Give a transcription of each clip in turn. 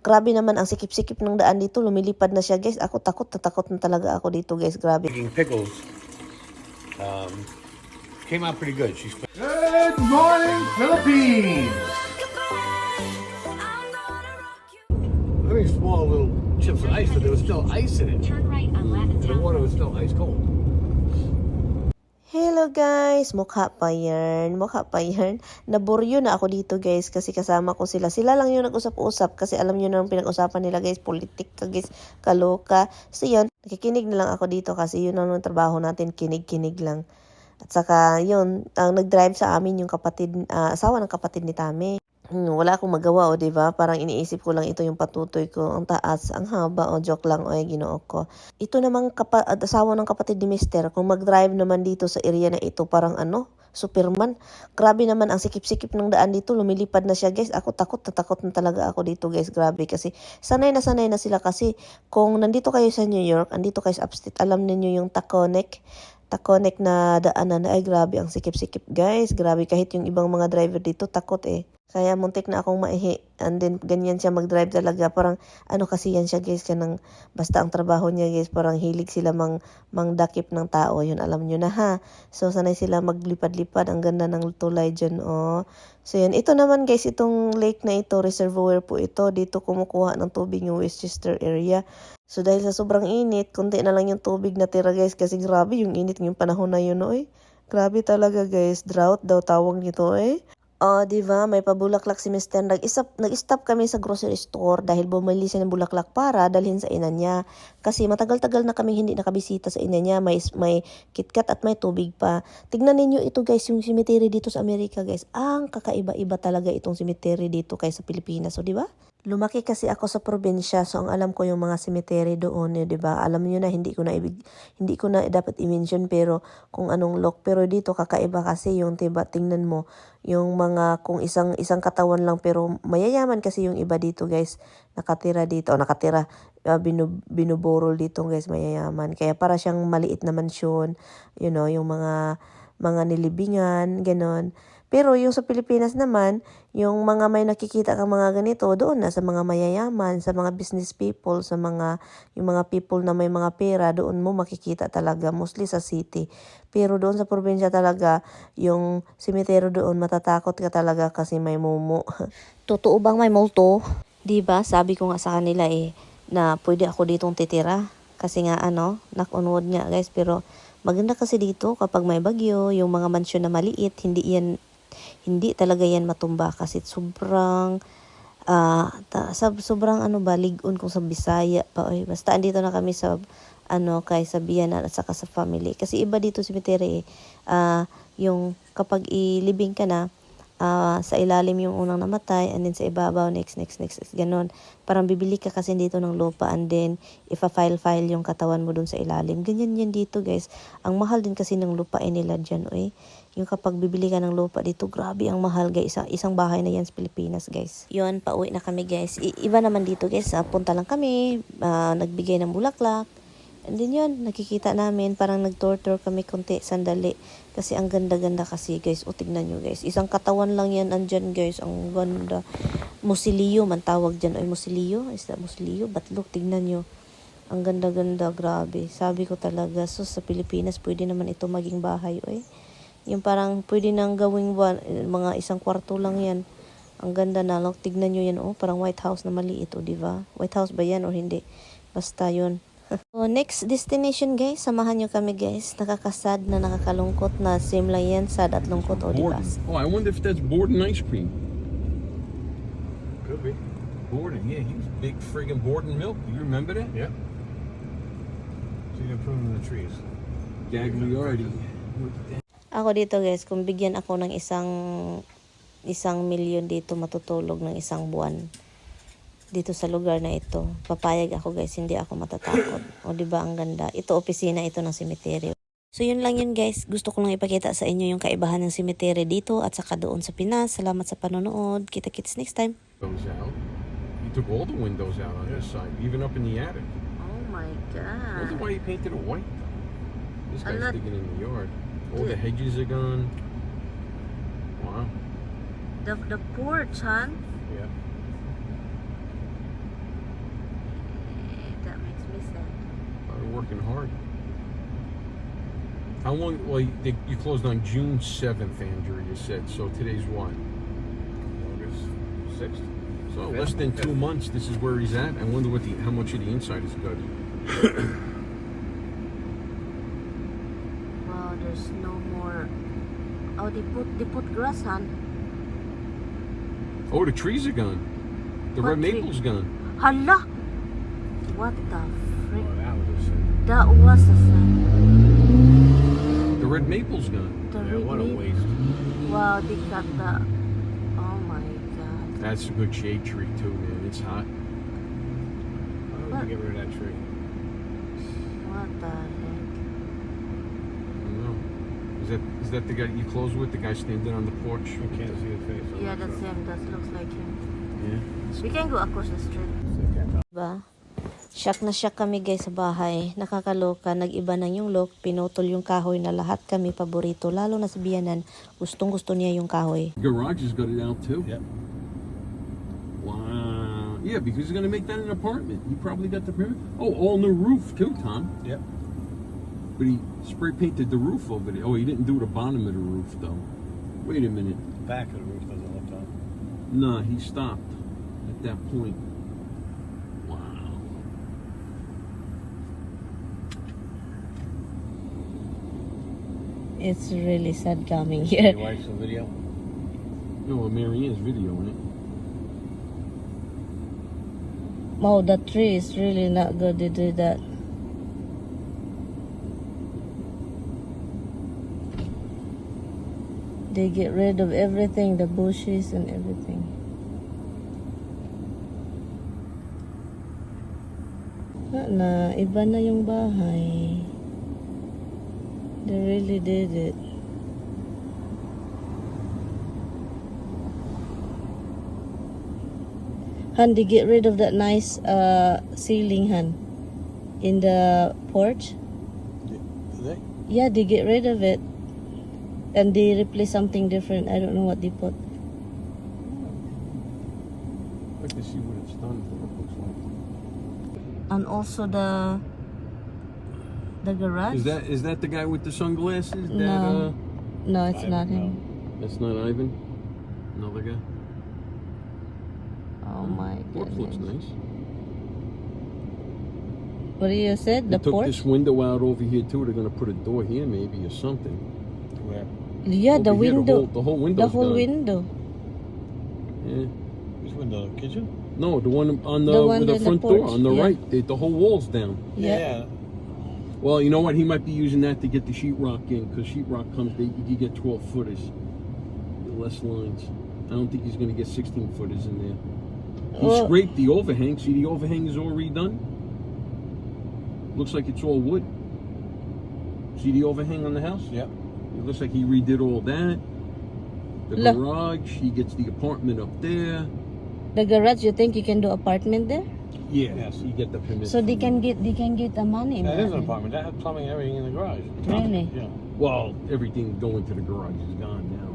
Grabe naman ang sikip-sikip ng daan dito. Lumilipad na siya, guys. Ako takot na talaga ako dito, guys. Grabe. Making pickles came out pretty good. Good morning, Philippines! I mean, small little chips of ice, but there was still ice in it. Turn right on Latin The water was still ice cold. Hello guys! Mukha pa yan. Naburyo na ako dito guys kasi kasama ko sila. Sila lang yung nag-usap-usap kasi alam nyo na ang pinag-usapan nila guys. Politika guys. Kaloka. So yun, nakikinig na lang ako dito kasi yun ang trabaho natin. Kinig-kinig lang. At saka yun, ang nag-drive sa amin yung asawa ng kapatid ni Tami. Wala akong magawa o diba? Parang iniisip ko lang ito yung patutoy ko. Ang taas, ang haba o joke lang o ginoo ko. Ito namang asawa ng kapatid ni Mister. Kung mag-drive naman dito sa area na ito, parang Superman. Grabe naman ang sikip-sikip ng daan dito. Lumilipad na siya guys. Ako takot na talaga ako dito guys. Grabe kasi sanay na sila kasi kung nandito kayo sa New York, andito kayo sa upstate, alam niyo yung Taconic na daanan. Ay grabe ang sikip-sikip guys. Grabe kahit yung ibang mga driver dito takot eh. Kaya muntik na akong maihi. And then, ganyan siya mag-drive talaga. Parang, kasi yan siya guys. Basta ang trabaho niya guys, parang hilig sila mangdakip ng tao. Yun, alam nyo na ha. So, sanay sila maglipad-lipad. Ang ganda ng tulay dyan, oh. So, yan. Ito naman guys, itong lake na ito, reservoir po ito. Dito kumukuha ng tubig yung Westchester area. So, dahil sa sobrang init, konti na lang yung tubig na tira guys. Kasi grabe yung init yung panahon na yun, oy. Grabe talaga guys. Drought daw tawag nito, eh. Diba? May pabulaklak si Mr. Nag-stop kami sa grocery store dahil bumili siya ng bulaklak para dalhin sa ina niya. Kasi matagal-tagal na kami hindi nakabisita sa ina niya. May KitKat at may tubig pa. Tignan ninyo ito guys, yung cemetery dito sa Amerika guys. Ang kakaiba-iba talaga itong cemetery dito kaysa Pilipinas. So, diba? Lumaki kasi ako sa probinsya, so ang alam ko yung mga cemetery doon, di ba? Alam niyo na hindi ko na dapat i-mention pero kung anong look, pero dito kakaiba kasi yung diba, tingnan mo yung mga kung isang katawan lang pero mayayaman kasi yung iba dito, guys. Nakatira binuborol dito, guys, mayayaman. Kaya para siyang maliit na mansyon, yung mga nilibingan, ganon. Pero yung sa Pilipinas naman, yung mga may nakikita kang mga ganito, doon na sa mga mayayaman, sa mga business people, yung mga people na may mga pera, doon mo makikita talaga, mostly sa city. Pero doon sa probinsya talaga, yung simitero doon, matatakot ka talaga kasi may mumu. Totoo bang may multo? Diba? Sabi ko nga sa kanila na pwede ako ditong titira. Kasi nga knock on wood nga guys, pero maganda kasi dito kapag may bagyo, yung mga mansyon na maliit, hindi talaga yan matumba kasi sobrang sobrang ligon kung sa Bisaya pa basta andito na kami sa kay sa biyanan at saka sa family kasi iba dito sa cemetery yung kapag ilibing ka na sa ilalim yung unang namatay and then sa ibabaw next ganon. Parang bibili ka kasi dito ng lupa and then ifa-file yung katawan mo dun sa ilalim. Ganyan yan dito guys. Ang mahal din kasi ng lupa nila dyan. Yung kapag bibili ka ng lupa dito, grabe ang mahal guys. Isang bahay na yan sa Pilipinas guys. Yun, pauwi na kami guys. Iba naman dito guys. Punta lang kami, nagbigay ng bulaklak. And then yun, nakikita namin, parang nag-tour kami konti, sandali. Kasi ang ganda-ganda kasi guys. O tignan nyo guys. Isang katawan lang yan andyan guys. Ang ganda. Musilio man tawag dyan. Musilio? Is that musilio? But look, tignan nyo. Ang ganda-ganda, grabe. Sabi ko talaga, so sa Pilipinas, pwede naman ito maging bahay. Yung parang pwede nang gawing mga isang kwarto lang yan. Ang ganda na lang. Tignan nyo yan, parang White House na maliit, diba? White House ba yan o hindi? Basta yun. So, next destination guys, samahan nyo kami guys. Nakakasad na nakakalungkot na same lang yan, sad at lungkot diba? Oh, I wonder if that's Borden ice cream. Could be. Borden, yeah, he was big friggin' Borden milk. You remember that? Yeah. See them pruning the trees. Gagliardi. Ako dito guys, kung bigyan ako ng isang milyon dito, matutulog ng isang buwan dito sa lugar na ito. Papayag ako guys, hindi ako matatakot. O diba ang ganda? Ito opisina ito ng cemetery. So yun lang yun guys. Gusto ko lang ipakita sa inyo yung kaibahan ng cemetery dito at saka doon sa Pinas. Salamat sa panonood. Kita-kits next time. Out. He took all the windows out on this side, even up in the attic. Oh my I wonder God. why he painted it white. This guy's lot- digging in the yard. All the hedges are gone. Wow. The porch, huh? Yeah. hard. How long? Well, you closed on June 7th, Andrew. You said so. Today's what? August 6th. So less than 2 months. This is where he's at. I wonder how much of the inside is good. Wow, there's no more. Oh, they put grass on. Oh, the trees are gone. The What red tree? maple's gone. Hala! What the frick? Oh, that was a sin. That was a sign. The red maple's gone. The Yeah, red what a maple. waste. Wow, they got the. Oh my god. That's a good shade tree too, man. It's hot. Why don't you get rid of that tree? What the heck? I don't know. Is that the guy you close with? The guy standing on the porch? You can't see his face. I'm Yeah, not that's sure. him. That looks like him. Yeah. We can go across the street. Diba? Shock na shock kami guys sa bahay. Nakakaloka. Nag-iba na yung look. Pinutol yung kahoy na lahat kami paborito. Lalo na si Bianan. Gustong gusto niya yung kahoy. Garage has got it out too. Yep. Wow. Yeah, because he's gonna make that an apartment. He probably got the permit. Oh, all new roof too, Tom. Yep. But he spray painted the roof over there. Oh, he didn't do the bottom of the roof though. Wait a minute. Back of the roof doesn't look on. Nah, he stopped at that point. Wow. It's really sad coming Your here. wife's a video. No, well, Marianne's videoing it. Wow, the tree is really not good to do that. They get rid of everything, the bushes and everything. Na, iba na yung bahay. They really did it. Han, they get rid of that nice ceiling, Han, in the porch. Do they? Yeah, they get rid of it. And they replace something different. I don't know what they put. I'd like to see what it's done, what it looks like. And also the garage. Is that the guy with the sunglasses? No. No, it's I not don't him. That's not Ivan. Another guy. Oh my Porch looks goodness. nice. What you said? They The took porch? this window out over here too. They're gonna put a door here maybe or something. Where? Yeah, the Over here, window. The whole window. The whole window. Yeah. This window, the kitchen? No, the one on The the, one with the in the front door porch, on the yeah. right. The whole wall's down. Yeah. Well, you know what? He might be using that to get the sheetrock in because sheetrock comes. You get 12 footers, less lines. I don't think he's going to get 16 footers in there. He Well- scraped the overhang. See, the overhang is all redone. Looks like it's all wood. See the overhang on the house? Yep. It looks like he redid all that. The Look. garage. He gets the apartment up there. The garage, you think you can do apartment there? Yeah. Yes. You get the permit. So they from- can get the money in That is that. an apartment. That has plumbing and everything in the garage. Really? Yeah. Well, everything going to the garage is gone now.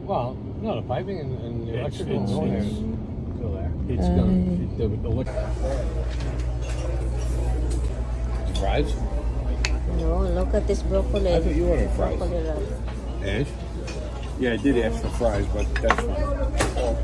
Well, no, the piping and the It's- electrical it's- and all that it's- is still there. It's gone. Fries? No, look at this broccoli. I thought you ordered fries. Broccoli rice. Ash? Yeah, I did ask for fries, but that's fine.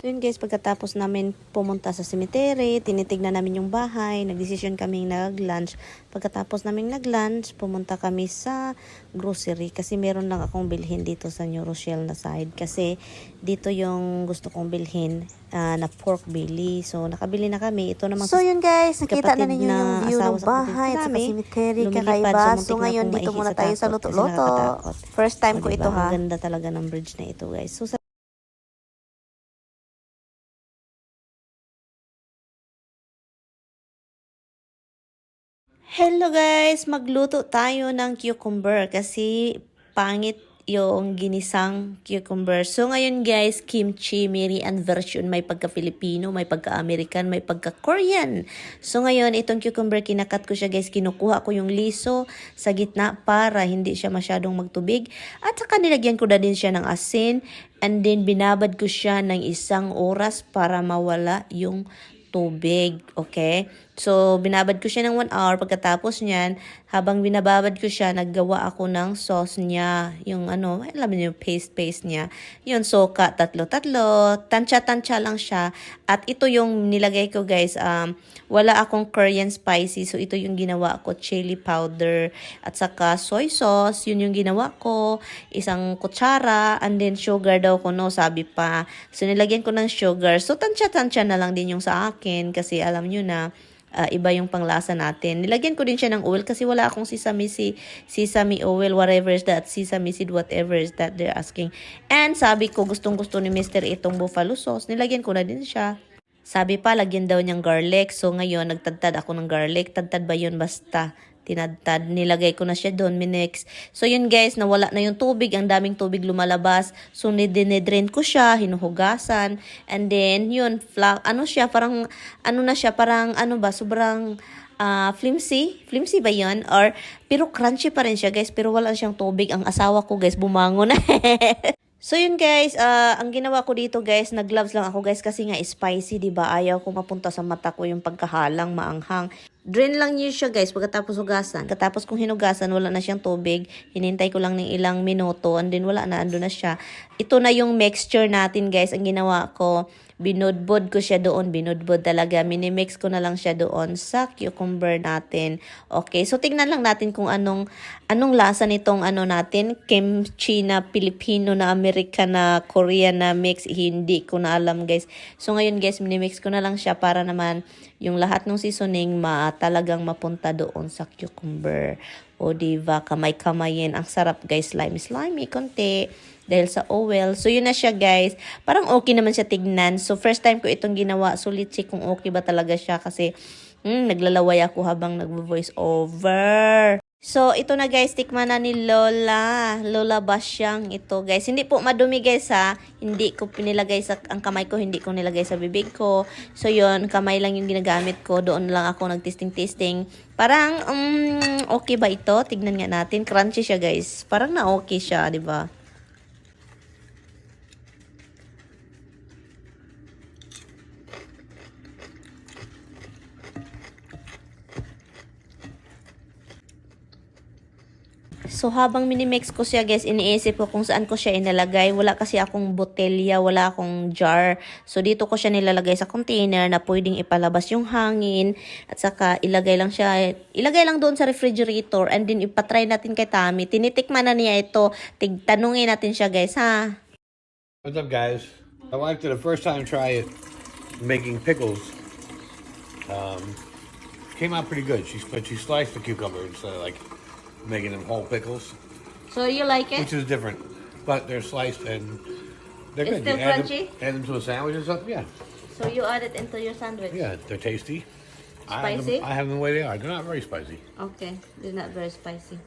Yun guys, pagkatapos namin pumunta sa cemetery, tinitignan namin yung bahay, nagdesisyon kaming nag-lunch. Pagkatapos namin nag-lunch, pumunta kami sa grocery kasi meron lang akong bilhin dito sa New Rochelle na side. Kasi dito yung gusto kong bilhin na pork belly. So, nakabili na kami. Ito naman So yun guys, nakita na kapatid ninyo yung na view asawa ng sa kapatid bahay at saka namin. cemetery, Lumilipad, kakaiba. muntik So na ngayon akong dito maihi muna sa tayo sa takot kasi Luto-Luto. nakakatakot. First time O, ko diba? ito ha. Ang ganda talaga ng bridge na ito guys. So, hello guys! Magluto tayo ng cucumber kasi pangit yung ginisang cucumber. So ngayon guys, kimchi, Merian version, may pagka-Filipino, may pagka-American, may pagka-Korean. So ngayon, itong cucumber, kinakat ko siya guys, kinukuha ko yung liso sa gitna para hindi siya masyadong magtubig. At saka nilagyan ko na din siya ng asin And then, binabad ko siya ng 1 oras para mawala yung tubig. Okay? So, binabad ko siya ng 1 hour. Pagkatapos niyan, habang binababad ko siya, naggawa ako ng sauce niya. Yung ano, alam niyo, yung paste niya. Yun, soka, tatlo-tatlo. Tansya-tansya lang siya. At ito yung nilagay ko, guys. Wala akong Korean spicy. So, ito yung ginawa ko. Chili powder. At saka soy sauce. Yun yung ginawa ko. 1 kutsara. And then, sugar daw ko, no? Sabi pa. So, nilagyan ko ng sugar. So, tansya-tansya na lang din yung sa akin. Kasi alam nyo na, iba yung panglasa natin. Nilagyan ko din siya ng oil kasi wala akong sesame oil, whatever is that, sesame seed, whatever is that they're asking. And sabi ko, gustong-gusto ni Mr. itong buffalo sauce. Nilagyan ko na din siya. Sabi pa, lagyan daw niyang garlic. So ngayon, nagtadtad ako ng garlic. Tadtad ba yun? Basta. Tinadtad. Nilagay ko na siya doon, minix. So yun guys, nawala na yung tubig. Ang daming tubig lumalabas. So dinidrain ko siya, hinuhugasan. And then yun, ano siya, parang, ano na siya, parang ano ba, sobrang flimsy. Flimsy ba yun? Or, pero crunchy pa rin siya guys, pero wala siyang tubig. Ang asawa ko guys, bumangon na. So yun guys, ang ginawa ko dito guys, nag-gloves lang ako guys kasi nga spicy, 'di ba? Ayaw ko mapunta sa mata ko yung pagkahalang, maanghang. Drain lang niyo siya guys pagkatapos hugasan. Pagkatapos kong hinugasan, wala na siyang tubig. Hinintay ko lang ng ilang minuto and then wala na, ando na siya. Ito na yung mixture natin guys. Ang ginawa ko, binudbod ko siya doon, binudbod talaga. Minimix ko na lang siya doon sa cucumber natin. Okay, so tingnan lang natin kung anong lasa nitong ano natin, kimchi na Filipino na American na Korean na mix. Hindi ko na alam guys. So ngayon guys, minimix ko na lang siya para naman yung lahat ng seasoning talagang mapunta doon sa cucumber. O diba, kamay-kamayin. Ang sarap guys, slimy konti. Dahil sa oil. So, yun na siya, guys. Parang okay naman siya tignan. So, first time ko itong ginawa. So, let's see kung okay ba talaga siya. Kasi, naglalaway ako habang nagvo-voice over. So, ito na, guys. Tikman na ni Lola. Lola Basyang ito, guys. Hindi po madumi, guys, ha. Hindi ko pinilagay ang kamay ko. Hindi ko nilagay sa bibig ko. So, yun. Kamay lang yung ginagamit ko. Doon lang ako nag-testing. Parang, okay ba ito? Tignan nga natin. Crunchy siya, guys. Parang na-okay siya, di ba? So, habang minimix ko siya, guys, iniisip ko kung saan ko siya inalagay. Wala kasi akong botelya, wala akong jar. So, dito ko siya nilalagay sa container na pwedeng ipalabas yung hangin. At saka, ilagay lang doon sa refrigerator. And then, ipatry natin kay Tami. Tinitikman na niya ito. Tanungin natin siya, guys, ha? What's up, guys? I liked it the first time try it making pickles. Came out pretty good. But she sliced the cucumber instead of like making them whole pickles, So, you like it? which is different. But they're sliced and they're It's good. still You add crunchy? add them to a sandwich or something. Yeah, So, you add it into your sandwich? yeah, they're tasty. Spicy? I have them the way they are. They're not very spicy. Okay. They're not very spicy.